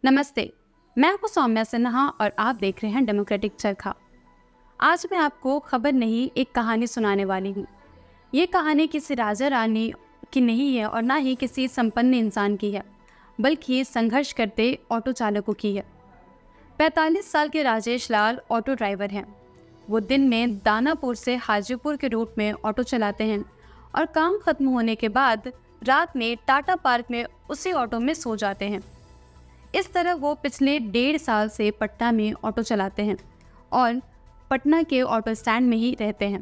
नमस्ते। मैं हूँ सौम्या सिन्हा और आप देख रहे हैं डेमोक्रेटिक चरखा। आज मैं आपको खबर नहीं एक कहानी सुनाने वाली हूँ। ये कहानी किसी राजा रानी की नहीं है और ना ही किसी संपन्न इंसान की है, बल्कि संघर्ष करते ऑटो चालकों की है। 45 साल के राजेश लाल ऑटो ड्राइवर हैं। वो दिन में दानापुर से हाजीपुर के रूट में ऑटो चलाते हैं और काम खत्म होने के बाद रात में टाटा पार्क में उसी ऑटो में सो जाते हैं। इस तरह वो पिछले 1.5 साल से पटना में ऑटो चलाते हैं और पटना के ऑटो स्टैंड में ही रहते हैं।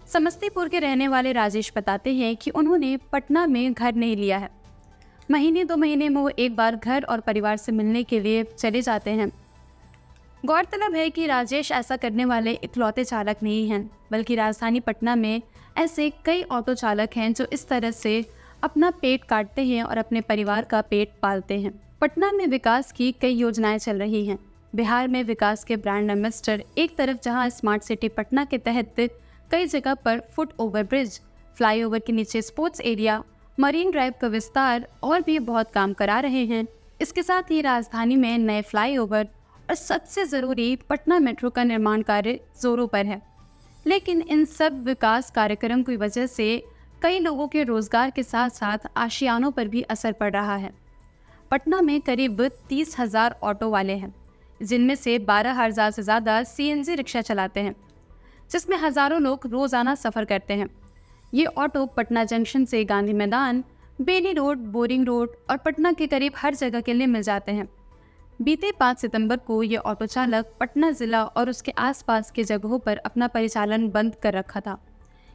समस्तीपुर के रहने वाले राजेश बताते हैं कि उन्होंने पटना में घर नहीं लिया है। महीने 2 महीने में वो एक बार घर और परिवार से मिलने के लिए चले जाते हैं। गौरतलब है कि राजेश ऐसा करने वाले इकलौते चालक नहीं हैं, बल्कि राजधानी पटना में ऐसे कई ऑटो चालक हैं जो इस तरह से अपना पेट काटते हैं और अपने परिवार का पेट पालते हैं। पटना में विकास की कई योजनाएं चल रही हैं। बिहार में विकास के ब्रांड एम्बेसडर एक तरफ जहां स्मार्ट सिटी पटना के तहत कई जगह पर फुट ओवर ब्रिज, फ्लाईओवर के नीचे स्पोर्ट्स एरिया, मरीन ड्राइव का विस्तार और भी बहुत काम करा रहे हैं। इसके साथ ही राजधानी में नए फ्लाईओवर और सबसे ज़रूरी पटना मेट्रो का निर्माण कार्य जोरों पर है। लेकिन इन सब विकास कार्यक्रम की वजह से कई लोगों के रोजगार के साथ साथ आशियानों पर भी असर पड़ रहा है। पटना में करीब 30,000 ऑटो वाले हैं, जिनमें से 12,000 से ज़्यादा सीएनजी रिक्शा चलाते हैं, जिसमें हज़ारों लोग रोज़ाना सफ़र करते हैं। ये ऑटो पटना जंक्शन से गांधी मैदान, बेली रोड, बोरिंग रोड और पटना के करीब हर जगह के लिए मिल जाते हैं। बीते 5 सितंबर को ये ऑटो चालक पटना ज़िला और उसके आसपास के जगहों पर अपना परिचालन बंद कर रखा था।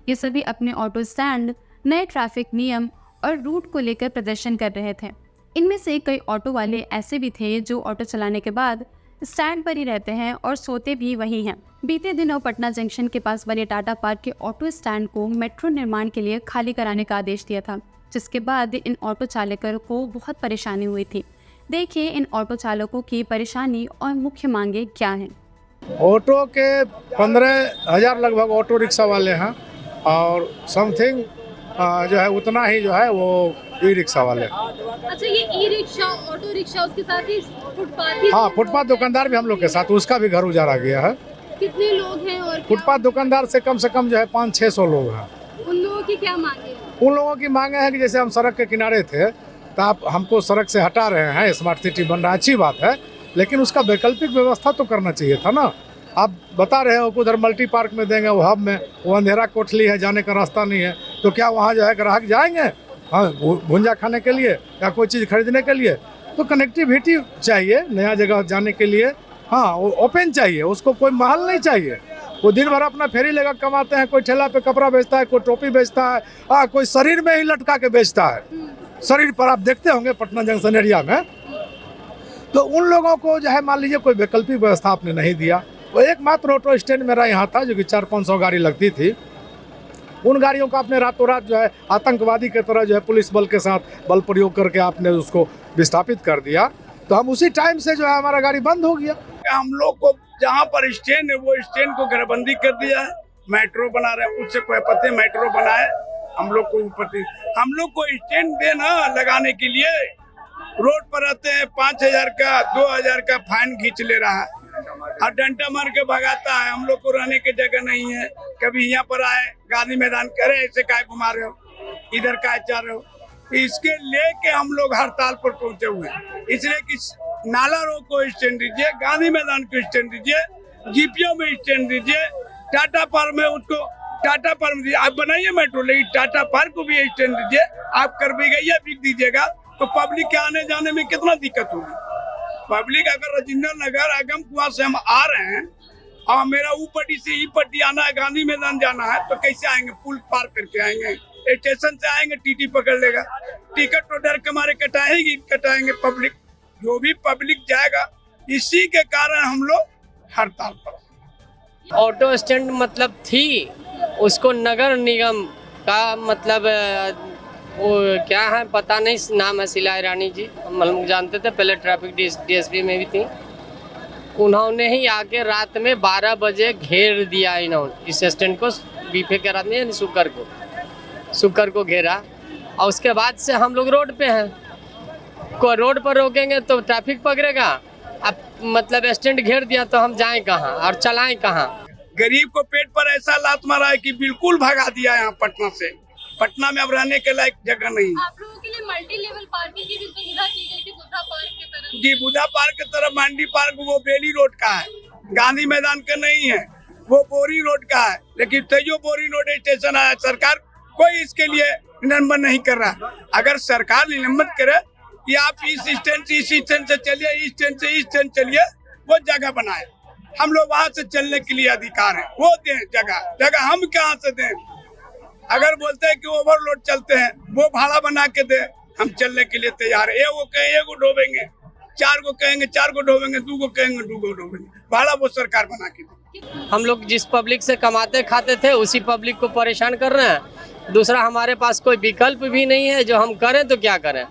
ये सभी अपने ऑटो स्टैंड, नए ट्रैफिक नियम और रूट को लेकर प्रदर्शन कर रहे थे। इनमें से कई ऑटो वाले ऐसे भी थे जो ऑटो चलाने के बाद स्टैंड पर ही रहते हैं और सोते भी वही हैं। बीते दिनों पटना जंक्शन के पास बने टाटा पार्क के ऑटो स्टैंड को मेट्रो निर्माण के लिए खाली कराने का आदेश दिया था, जिसके बाद इन ऑटो चालकों को बहुत परेशानी हुई थी। देखिए इन ऑटो चालकों की परेशानी और मुख्य मांगे क्या हैं। ऑटो के 15,000 लगभग ऑटो रिक्शा वाले हैं और समथिंग जो है उतना ही जो है वो ई रिक्शा वाले। अच्छा, ये ई रिक्शा, ऑटो रिक्शा, उसके साथ ही फुटपाथ ही। हाँ, फुटपाथ दुकानदार भी हम लोग के साथ, उसका भी घर उजाड़ा गया है। कितने लोग हैं और फुटपाथ दुकानदार से कम जो है 500-600 लोग हैं। उन लोगों की क्या मांगे हैं? उन लोगों की मांगे है कि जैसे हम सड़क के किनारे थे तो आप हमको सड़क से हटा रहे हैं, स्मार्ट सिटी बन रहा है, अच्छी बात है, लेकिन उसका वैकल्पिक व्यवस्था तो करना चाहिए था ना। आप बता रहे हो कि उधर मल्टी पार्क में देंगे, वो हब में, वो अंधेरा कोठली है, जाने का रास्ता नहीं है, तो क्या वहाँ जो है ग्राहक जाएंगे हाँ भुंजा खाने के लिए या कोई चीज़ खरीदने के लिए? तो कनेक्टिविटी चाहिए नया जगह जाने के लिए। हाँ, वो ओपन चाहिए, उसको कोई महल नहीं चाहिए। वो दिन भर अपना फेरी लेकर कमाते हैं, कोई ठेला पे कपड़ा बेचता है, कोई टोपी बेचता है, हाँ कोई शरीर में ही लटका के बेचता है। शरीर पर आप देखते होंगे पटना जंक्शन एरिया में। तो उन लोगों को जो है मान लीजिए कोई वैकल्पिक व्यवस्था आपने नहीं दिया। वो एकमात्र ऑटो स्टैंड मेरा यहाँ था जो कि 400-500 गाड़ी लगती थी। उन गाड़ियों का आपने रातों रात जो है आतंकवादी की तरह जो है पुलिस बल के साथ बल प्रयोग करके आपने उसको विस्थापित कर दिया। तो हम उसी टाइम से जो है हमारा गाड़ी बंद हो गया। हम लोग को जहाँ पर स्टैंड है वो स्टैंड को घेराबंदी कर दिया है। मेट्रो बना रहे हैं, उससे कोई पते मेट्रो बनाए, हम लोग को पति हम लोग को स्टैंड देना लगाने के लिए रोड पर आते हैं, 5,000 का 2,000 का फाइन खींच ले रहा है और डंडा मार के भगाता है। हम लोग को रहने की जगह नहीं है। कभी यहाँ पर आए गांधी मैदान करे ऐसे काय घुमा रहे हो, इधर काय जा रहे हो। इसके लेके हम लोग हड़ताल पर पहुंचे हुए हैं। इसलिए कि नाला रोड को स्टैंड दीजिए, गांधी मैदान को स्टैंड दीजिए, जीपीओ में स्टैंड दीजिए, टाटा पार्क में उसको टाटा पार्क दीजिए। आप बनाइए मेट्रो, लेकिन टाटा पार्क को भी स्टैंड दीजिए। आप कर भी गई बिक दीजिएगा तो पब्लिक के आने जाने में कितना दिक्कत होगी। पब्लिक अगर राजेंद्र नगर आगम कुआं से हम आ रहे हैं और मेरा ऊ पट्टी से ई पट्टी आना है, गांधी मैदान जाना है, तो कैसे आएंगे? पुल पार करके आएंगे, स्टेशन से आएंगे, टीटी पकड़ लेगा। टिकट तो डर के मारे कटाएंगे पब्लिक। जो भी पब्लिक जाएगा, इसी के कारण हम लोग हड़ताल पर। ऑटो स्टैंड मतलब थी, उसको नगर निगम का मतलब वो क्या है पता नहीं, नाम है शिला ईरानी जी, हम लोग जानते थे, पहले ट्रैफिक डीएसपी में भी थी। उन्होंने ही आके रात में 12 बजे घेर दिया इन्होंने इस स्टैंड को, बीफे के रात में शुक्र को घेरा और उसके बाद से हम लोग रोड पे हैं। को रोड पर रोकेंगे तो ट्रैफिक पकड़ेगा। अब मतलब स्टैंड घेर दिया तो हम जाएं कहाँ और चलाएं कहाँ। गरीब को पेट पर ऐसा लात मारा है कि बिल्कुल भगा दिया यहाँ पटना से। पटना में अब रहने के लायक जगह नहीं। आप लोगों के लिए मल्टी लेवल पार्किंग की भी सुविधा की गई थी बुद्धा पार्क की तरफ। जी, बुद्धा पार्क की तरफ मंडी पार्क वो बेली रोड का है, गांधी मैदान का नहीं है, वो बोरी रोड का है। लेकिन तैयो बोरी रोड स्टेशन आया, सरकार कोई इसके लिए निलंबन नहीं कर रहा। अगर सरकार निलंबन करे कि आप इस स्टैंड से इस स्टैंड से चलिए, इस स्टैंड से इस स्टैंड चलिए, वो जगह बनाए। हम लोग वहाँ से चलने के लिए अधिकार है, वो दें जगह हम कहाँ से दें। अगर बोलते हैं कि ओवरलोड चलते हैं, वो भाड़ा बना के दे, हम चलने के लिए तैयार है। वो कहें एक डोबेंगे, 4 को कहेंगे 4 को डोबेंगे, 2 को कहेंगे 2 को डोबेंगे, भाड़ा वो सरकार बना के दे। हम लोग जिस पब्लिक से कमाते खाते थे उसी पब्लिक को परेशान कर रहे हैं। दूसरा हमारे पास कोई विकल्प भी नहीं है, जो हम करें तो क्या करें।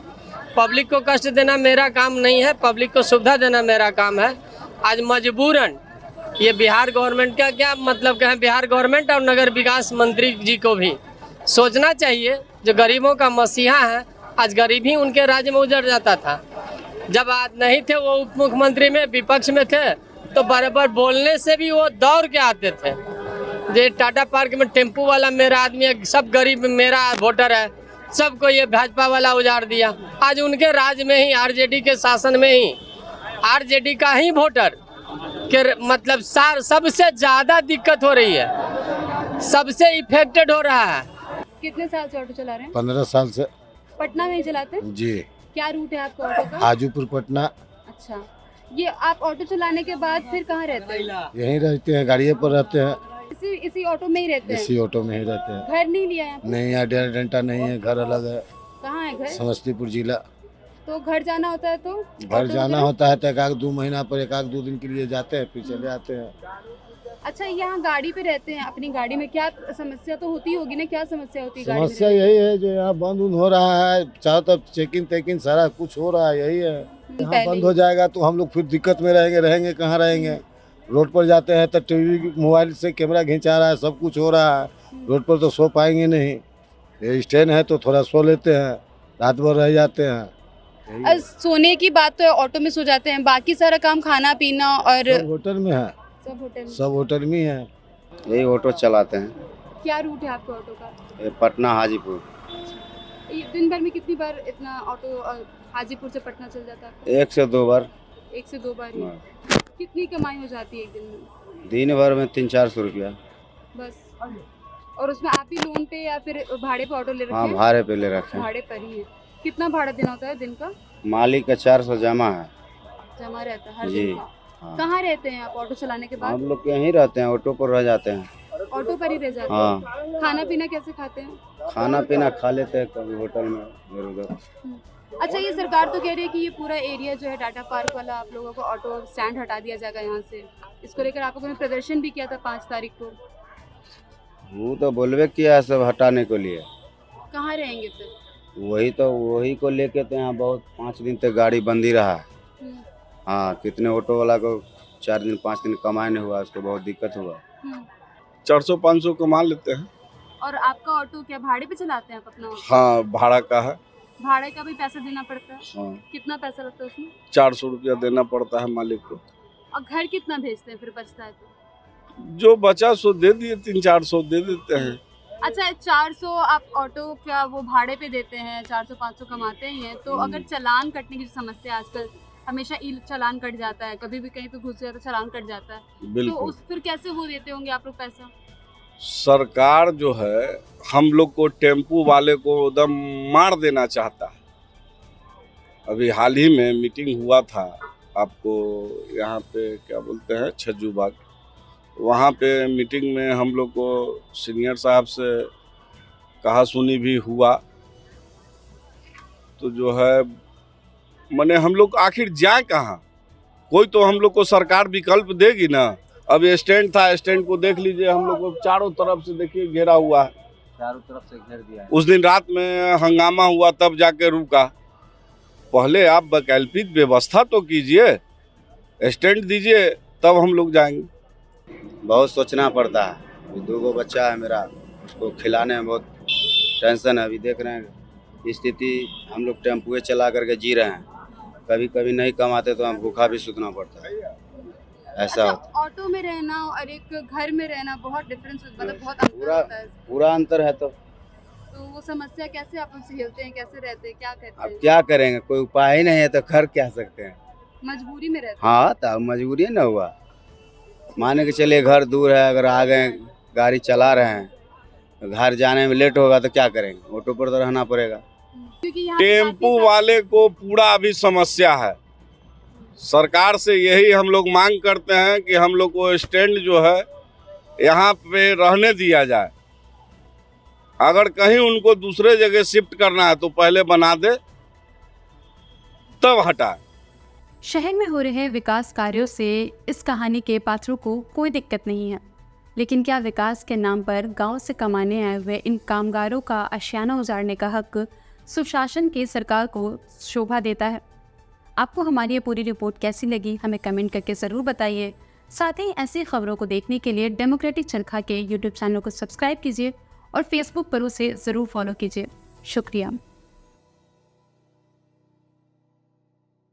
पब्लिक को कष्ट देना मेरा काम नहीं है, पब्लिक को सुविधा देना मेरा काम है। आज मजबूरन ये बिहार गवर्नमेंट का क्या मतलब कहें, बिहार गवर्नमेंट और नगर विकास मंत्री जी को भी सोचना चाहिए, जो गरीबों का मसीहा है। आज गरीबी उनके राज्य में उजड़ जाता था। जब आज नहीं थे वो उप मुख्यमंत्री में विपक्ष में थे तो बराबर बोलने से भी वो दौड़ के आते थे। ये टाटा पार्क में टेम्पू वाला मेरा आदमी है, सब गरीब मेरा वोटर है, सबको ये भाजपा वाला उजाड़ दिया। आज उनके राज्य में ही आरजेडी के शासन में ही आरजेडी का ही वोटर के मतलब सबसे ज़्यादा दिक्कत हो रही है, सबसे इफेक्टेड हो रहा है। कितने साल से ऑटो चला रहे हैं? 15 साल से। पटना में ही चलाते हैं? जी। क्या रूट है आपका ऑटो का? हाजीपुर पटना। अच्छा, ये आप ऑटो चलाने के बाद फिर कहाँ रहते हैं? यहीं रहते हैं, गाड़िए पर रहते हैं, इसी ऑटो में ही रहते हैं? इसी ऑटो में ही रहते हैं। घर नहीं लिया है? नहीं, यहाँ डेढ़ घंटा नहीं है, घर अलग है। कहाँ है घर? समस्तीपुर जिला। तो घर जाना होता है तो घर जाना होता है तो 1-2 महीना पर 1-2 दिन के लिए जाते हैं, फिर चले आते हैं। अच्छा, यहाँ गाड़ी पे रहते हैं, अपनी गाड़ी में क्या समस्या तो होती होगी ना? क्या समस्या होती है गाड़ी में? समस्या यही है जो यहाँ बंद उन हो रहा है, चारों तरफ चेकिंग तेकिंग सारा कुछ हो रहा है, यही है। यहाँ बंद हो जाएगा तो हम लोग फिर दिक्कत में रहेंगे कहाँ रहेंगे। रोड पर जाते हैं तो टीवी मोबाइल से कैमरा खिंचा रहा है, सब कुछ हो रहा है, रोड पर तो सो पाएंगे नहीं। ये स्टैंड है तो थोड़ा सो लेते हैं, रात भर रह जाते हैं। सोने की बात तो है, ऑटो में सो जाते हैं, बाकी सारा काम खाना पीना और सब होटल में है, सब होटल में है। यही ऑटो चलाते हैं। क्या रूट है आपका ऑटो का? ये पटना हाजीपुर। ये दिन भर में कितनी बार इतना ऑटो हाजीपुर से पटना चल जाता है? 1 से 2 बार। 1 से 2 बार ही। कितनी कमाई हो जाती है एक दिन में? दिन भर में 300-400 रुपया बस। और उसमें आप ही लोन पे या फिर भाड़े पे ऑटो ले रखे हाँ, हैं? भाड़े पे ले रखे हैं। भाड़े पर ही है। कितना भाड़ा देना होता है दिन का? मालिक का 400 जमा है। जमा रहता है हर जी। दिन का? हाँ। कहाँ रहते हैं आप ऑटो चलाने के बाद? हम लोग यहीं रहते हैं, ऑटो पर रह जाते हैं। ऑटो पर ही रह जाते हाँ। हैं? खाना पीना कैसे खाते हैं? खाना पीना खा लेते हैं कभी होटल में इधर उधर। अच्छा, ये सरकार तो कह रही है कि ये पूरा एरिया जो है टाटा पार्क वाला आप लोगों को ऑटो स्टैंड हटा दिया जाएगा यहाँ से। इसको लेकर आप लोगों ने प्रदर्शन भी किया था 5 तारीख को। वो तो बोलबे किया है सब हटाने के लिए। कहाँ रहेंगे फिर? वही को लेके तो यहाँ बहुत 5 दिन तक गाड़ी बंदी रहा है। हम्म, हाँ, कितने ऑटो वाला को 4 दिन 5 दिन कमाए नहीं हुआ, उसको बहुत दिक्कत हुआ। हम्म। 400-500 कमा लेते हैं। और आपका ऑटो क्या भाड़े पे चलाते हैं आप अपना ऑटो? हाँ, भाड़ा का है। भाड़े का भी पैसा देना पड़ता है? हाँ, कितना पैसा लगता है उसमें? 400 रुपया देना पड़ता है मालिक को। और घर कितना भेजते हैं फिर बचता है तो? जो बचा सो दे दिए, 300-400 दे देते हैं। अच्छा, 400 आप ऑटो क्या वो भाड़े पे देते हैं, 400-500 कमाते ही हैं तो अगर चालान कटने की जो समस्या है आजकल, हमेशा ई चालान कट जाता है, कभी भी कहीं पे घुस जाए तो चालान कट जाता है, तो बिल्कुल। उस फिर कैसे वो देते होंगे आप लोग पैसा? सरकार जो है हम लोग को टेम्पू वाले को एकदम मार देना चाहता है। अभी हाल ही में मीटिंग हुआ था, आपको यहाँ पे क्या बोलते हैं छज्जू बाग, वहाँ पे मीटिंग में हम लोग को सीनियर साहब से कहा सुनी भी हुआ। तो जो है माने हम लोग आखिर जाए कहाँ, कोई तो हम लोग को सरकार विकल्प देगी ना। अब ये स्टैंड था, स्टैंड को देख लीजिए, हम लोग को चारों तरफ से देखिए घेरा हुआ है, चारों तरफ से घेर दिया है। उस दिन रात में हंगामा हुआ तब जाके रुका। पहले आप वैकल्पिक व्यवस्था तो कीजिए, स्टैंड दीजिए तब हम लोग जाएंगे। बहुत सोचना पड़ता है। 2 बच्चा है मेरा, उसको खिलाने में बहुत टेंशन है। अभी देख रहे हैं स्थिति, हम लोग टेम्पुए चला करके जी रहे हैं। कभी कभी नहीं कमाते तो हम भूखा भी सूतना पड़ता है, ऐसा होता है। ऑटो में रहना और एक घर में रहना बहुत डिफरेंस, मतलब बहुत अंतर पूरा होता है। पूरा अंतर है। तो वो समस्या कैसे आप लोग झेलते हैं, कैसे रहते हैं, क्या करते अब हैं? क्या करेंगे, कोई उपाय ही नहीं है तो कर क्या सकते हैं। मजबूरी में रहते हैं। हाँ तो अब मजबूरी न हुआ, माने कि चलिए घर दूर है, अगर आ गए गाड़ी चला रहे हैं तो घर जाने में लेट होगा तो क्या करेंगे, ऑटो पर तो रहना पड़ेगा। क्योंकि यहाँ पे टेम्पू काफी वाले को पूरा अभी समस्या है। सरकार से यही हम लोग मांग करते हैं कि हम लोग को स्टैंड जो है यहाँ पे रहने दिया जाए। अगर कहीं उनको दूसरे जगह शिफ्ट करना है तो पहले बना दे तब हटाए। शहर में हो रहे विकास कार्यों से इस कहानी के पात्रों को कोई दिक्कत नहीं है, लेकिन क्या विकास के नाम पर गांव से कमाने आए हुए इन कामगारों का आशियाना उजाड़ने का हक सुशासन की सरकार को शोभा देता है? आपको हमारी ये पूरी रिपोर्ट कैसी लगी हमें कमेंट करके ज़रूर बताइए। साथ ही ऐसी खबरों को देखने के लिए डेमोक्रेटिक चरखा के यूट्यूब चैनल को सब्सक्राइब कीजिए और फेसबुक पर उसे ज़रूर फॉलो कीजिए। शुक्रिया।